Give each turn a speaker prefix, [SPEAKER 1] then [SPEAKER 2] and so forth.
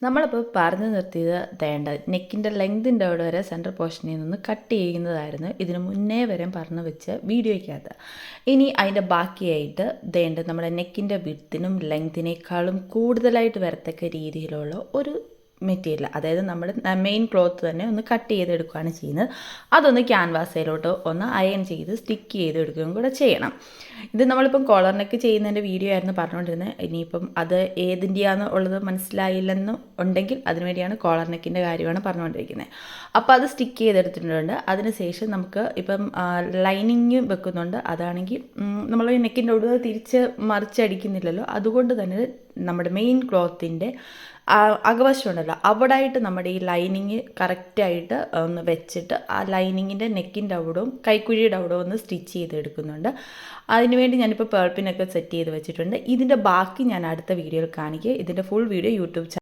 [SPEAKER 1] നമ്മളിപ്പോൾ പറഞ്ഞു നിർത്തിയത് വേണ്ട നെക്കിൻ്റെ ലെങ്തിൻ്റെ അവിടെ വരെ സെൻറ്റർ പോർഷനിൽ നിന്ന് കട്ട് ചെയ്യുന്നതായിരുന്നു ഇതിന് മുന്നേ വരെ പറഞ്ഞു വെച്ച വീഡിയോയ്ക്കകത്ത്. ഇനി അതിൻ്റെ ബാക്കിയായിട്ട് വേണ്ട നമ്മുടെ നെക്കിൻ്റെ വിഡ്ത്തിനും ലെങ്തിനേക്കാളും കൂടുതലായിട്ട് വരത്തക്ക രീതിയിലുള്ള ഒരു മെറ്റീരിയൽ, അതായത് നമ്മുടെ മെയിൻ ക്ലോത്ത് തന്നെ ഒന്ന് കട്ട് ചെയ്തെടുക്കുകയാണ് ചെയ്യുന്നത്. അതൊന്ന് ക്യാൻവാസയിലോട്ട് ഒന്ന് അയൺ ചെയ്ത് സ്റ്റിക്ക് ചെയ്തെടുക്കുകയും കൂടെ ചെയ്യണം. ഇത് നമ്മളിപ്പം കോളർ നെക്ക് ചെയ്യുന്നതിൻ്റെ വീഡിയോ ആയിരുന്നു പറഞ്ഞുകൊണ്ടിരുന്നത്. ഇനിയിപ്പം അത് ഏതിൻ്റെയാണെന്ന് ഉള്ളത് മനസ്സിലായില്ലെന്ന് ഉണ്ടെങ്കിൽ അതിനുവേണ്ടിയാണ് കോളർ നെക്കിൻ്റെ കാര്യമാണ് പറഞ്ഞുകൊണ്ടിരിക്കുന്നത്. അപ്പോൾ അത് സ്റ്റിക്ക് ചെയ്തെടുത്തിട്ടുണ്ട്. അതിനുശേഷം നമുക്ക് ഇപ്പം ലൈനിങ് വെക്കുന്നുണ്ട്. അതാണെങ്കിൽ നമ്മൾ നെക്കിൻ്റെ ഉള്ളിൽ തിരിച്ച് മറിച്ചടിക്കുന്നില്ലല്ലോ, അതുകൊണ്ട് തന്നെ നമ്മുടെ മെയിൻ ക്ലോത്തിൻ്റെ അകവശം ഉണ്ടല്ലോ അവിടായിട്ട് നമ്മുടെ ഈ ലൈനിങ് കറക്റ്റായിട്ട് ഒന്ന് വെച്ചിട്ട് ആ ലൈനിങ്ങിൻ്റെ നെക്കിൻ്റെ അവിടവും കൈക്കുഴിയുടെ അവിടവും ഒന്ന് സ്റ്റിച്ച് ചെയ്തെടുക്കുന്നുണ്ട്. അതിനുവേണ്ടി ഞാനിപ്പോൾ പേർപ്പിനൊക്കെ സെറ്റ് ചെയ്ത് വെച്ചിട്ടുണ്ട്. ഇതിൻ്റെ ബാക്കി ഞാൻ അടുത്ത വീഡിയോയിൽ കാണിക്കുക. ഇതിൻ്റെ ഫുൾ വീഡിയോ യൂട്യൂബ്